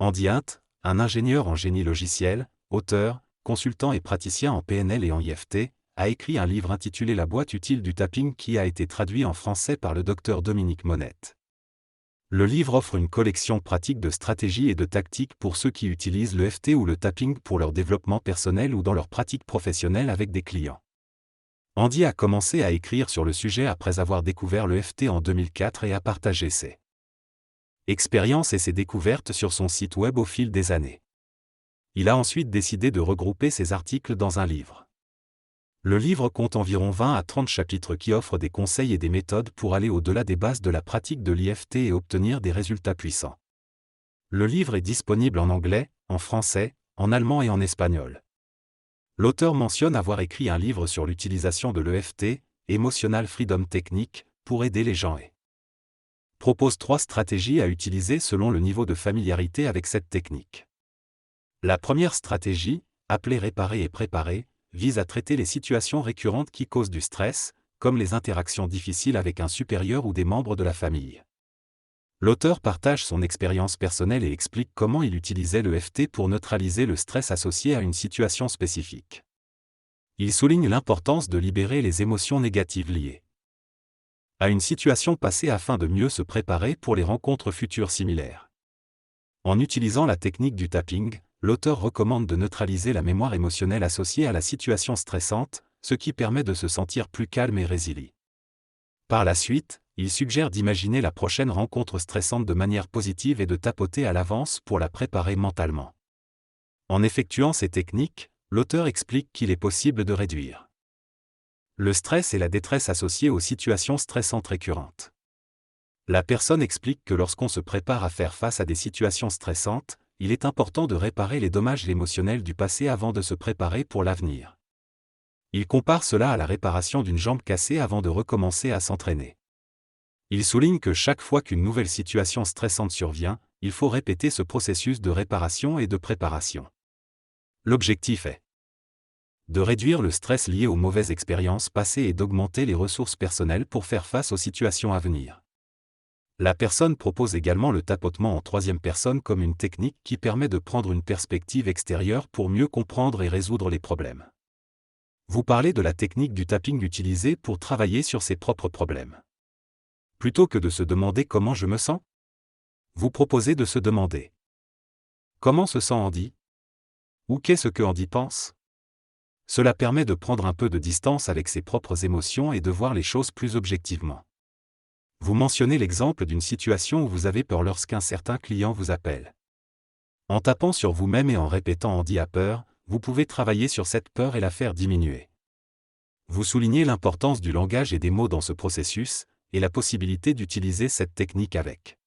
Andy Hunt, un ingénieur en génie logiciel, auteur, consultant et praticien en PNL et en IFT, a écrit un livre intitulé La boîte utile du tapping qui a été traduit en français par le Dr Dominique Monette. Le livre offre une collection pratique de stratégies et de tactiques pour ceux qui utilisent le FT ou le tapping pour leur développement personnel ou dans leur pratique professionnelle avec des clients. Andy a commencé à écrire sur le sujet après avoir découvert le FT en 2004 et a partagé ses expériences et ses découvertes sur son site web au fil des années. Il a ensuite décidé de regrouper ses articles dans un livre. Le livre compte environ 20 à 30 chapitres qui offrent des conseils et des méthodes pour aller au-delà des bases de la pratique de l'IFT et obtenir des résultats puissants. Le livre est disponible en anglais, en français, en allemand et en espagnol. L'auteur mentionne avoir écrit un livre sur l'utilisation de l'EFT, Emotional Freedom Technique, pour aider les gens et propose 3 stratégies à utiliser selon le niveau de familiarité avec cette technique. La première stratégie, appelée réparer et préparer, vise à traiter les situations récurrentes qui causent du stress, comme les interactions difficiles avec un supérieur ou des membres de la famille. L'auteur partage son expérience personnelle et explique comment il utilisait l'EFT pour neutraliser le stress associé à une situation spécifique. Il souligne l'importance de libérer les émotions négatives liées à une situation passée afin de mieux se préparer pour les rencontres futures similaires. En utilisant la technique du tapping, l'auteur recommande de neutraliser la mémoire émotionnelle associée à la situation stressante, ce qui permet de se sentir plus calme et résilient. Par la suite, il suggère d'imaginer la prochaine rencontre stressante de manière positive et de tapoter à l'avance pour la préparer mentalement. En effectuant ces techniques, l'auteur explique qu'il est possible de réduire le stress et la détresse associés aux situations stressantes récurrentes. La personne explique que lorsqu'on se prépare à faire face à des situations stressantes, il est important de réparer les dommages émotionnels du passé avant de se préparer pour l'avenir. Il compare cela à la réparation d'une jambe cassée avant de recommencer à s'entraîner. Il souligne que chaque fois qu'une nouvelle situation stressante survient, il faut répéter ce processus de réparation et de préparation. L'objectif est de réduire le stress lié aux mauvaises expériences passées et d'augmenter les ressources personnelles pour faire face aux situations à venir. La personne propose également le tapotement en troisième personne comme une technique qui permet de prendre une perspective extérieure pour mieux comprendre et résoudre les problèmes. Vous parlez de la technique du tapping utilisée pour travailler sur ses propres problèmes. Plutôt que de se demander comment je me sens, vous proposez de se demander comment se sent Andy ? Ou qu'est-ce que Andy pense ? Cela permet de prendre un peu de distance avec ses propres émotions et de voir les choses plus objectivement. Vous mentionnez l'exemple d'une situation où vous avez peur lorsqu'un certain client vous appelle. En tapant sur vous-même et en répétant Andy a peur, vous pouvez travailler sur cette peur et la faire diminuer. Vous soulignez l'importance du langage et des mots dans ce processus, et la possibilité d'utiliser cette technique avec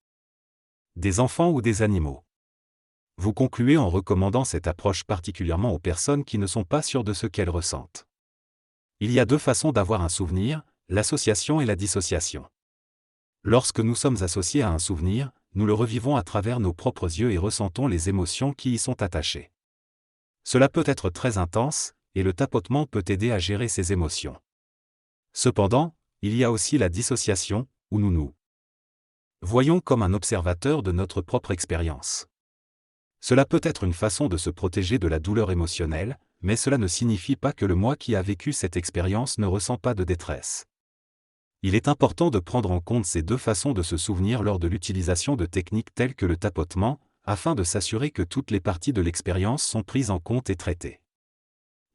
des enfants ou des animaux. Vous concluez en recommandant cette approche particulièrement aux personnes qui ne sont pas sûres de ce qu'elles ressentent. Il y a 2 façons d'avoir un souvenir, l'association et la dissociation. Lorsque nous sommes associés à un souvenir, nous le revivons à travers nos propres yeux et ressentons les émotions qui y sont attachées. Cela peut être très intense, et le tapotement peut aider à gérer ces émotions. Cependant, il y a aussi la dissociation, où nous voyons comme un observateur de notre propre expérience. Cela peut être une façon de se protéger de la douleur émotionnelle, mais cela ne signifie pas que le moi qui a vécu cette expérience ne ressent pas de détresse. Il est important de prendre en compte ces 2 façons de se souvenir lors de l'utilisation de techniques telles que le tapotement, afin de s'assurer que toutes les parties de l'expérience sont prises en compte et traitées.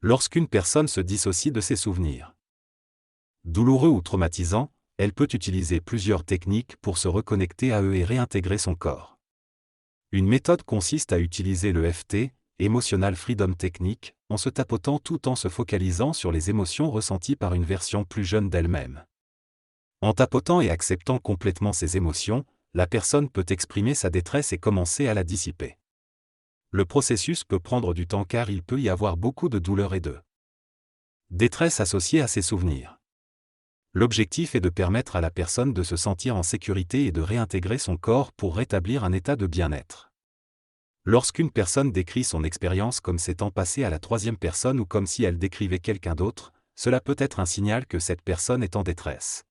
Lorsqu'une personne se dissocie de ses souvenirs douloureux ou traumatisants, elle peut utiliser plusieurs techniques pour se reconnecter à eux et réintégrer son corps. Une méthode consiste à utiliser l'EFT, Emotional Freedom Technique, en se tapotant tout en se focalisant sur les émotions ressenties par une version plus jeune d'elle-même. En tapotant et acceptant complètement ses émotions, la personne peut exprimer sa détresse et commencer à la dissiper. Le processus peut prendre du temps car il peut y avoir beaucoup de douleur et de détresse associée à ses souvenirs. L'objectif est de permettre à la personne de se sentir en sécurité et de réintégrer son corps pour rétablir un état de bien-être. Lorsqu'une personne décrit son expérience comme s'étant passée à la troisième personne ou comme si elle décrivait quelqu'un d'autre, cela peut être un signal que cette personne est en détresse.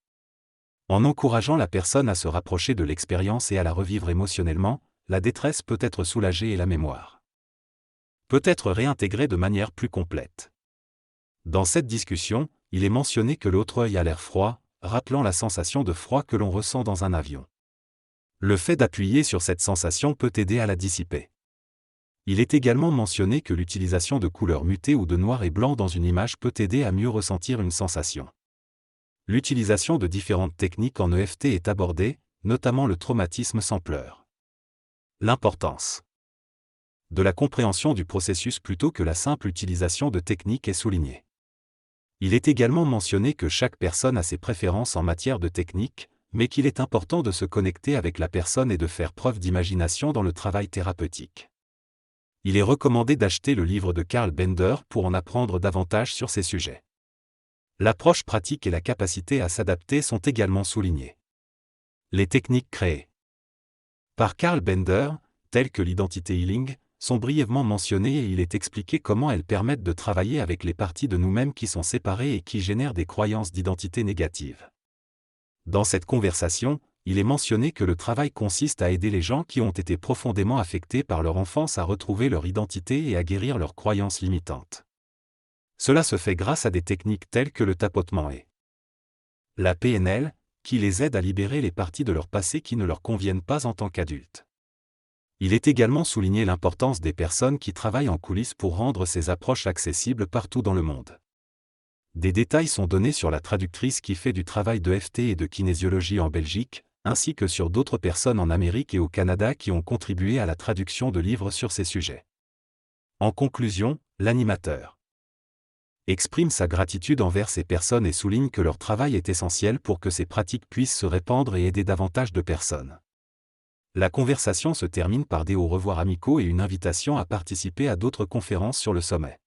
En encourageant la personne à se rapprocher de l'expérience et à la revivre émotionnellement, la détresse peut être soulagée et la mémoire peut être réintégrée de manière plus complète. Dans cette discussion, il est mentionné que l'autre œil a l'air froid, rappelant la sensation de froid que l'on ressent dans un avion. Le fait d'appuyer sur cette sensation peut aider à la dissiper. Il est également mentionné que l'utilisation de couleurs mutées ou de noir et blanc dans une image peut aider à mieux ressentir une sensation. L'utilisation de différentes techniques en EFT est abordée, notamment le traumatisme sans pleurs. L'importance de la compréhension du processus plutôt que la simple utilisation de techniques est soulignée. Il est également mentionné que chaque personne a ses préférences en matière de technique, mais qu'il est important de se connecter avec la personne et de faire preuve d'imagination dans le travail thérapeutique. Il est recommandé d'acheter le livre de Carl Bender pour en apprendre davantage sur ces sujets. L'approche pratique et la capacité à s'adapter sont également soulignées. Les techniques créées par Carl Bender, telles que l'identité healing, sont brièvement mentionnées et il est expliqué comment elles permettent de travailler avec les parties de nous-mêmes qui sont séparées et qui génèrent des croyances d'identité négatives. Dans cette conversation, il est mentionné que le travail consiste à aider les gens qui ont été profondément affectés par leur enfance à retrouver leur identité et à guérir leurs croyances limitantes. Cela se fait grâce à des techniques telles que le tapotement et la PNL, qui les aident à libérer les parties de leur passé qui ne leur conviennent pas en tant qu'adultes. Il est également souligné l'importance des personnes qui travaillent en coulisses pour rendre ces approches accessibles partout dans le monde. Des détails sont donnés sur la traductrice qui fait du travail de EFT et de kinésiologie en Belgique, ainsi que sur d'autres personnes en Amérique et au Canada qui ont contribué à la traduction de livres sur ces sujets. En conclusion, l'animateur exprime sa gratitude envers ces personnes et souligne que leur travail est essentiel pour que ces pratiques puissent se répandre et aider davantage de personnes. La conversation se termine par des au revoir amicaux et une invitation à participer à d'autres conférences sur le sommet.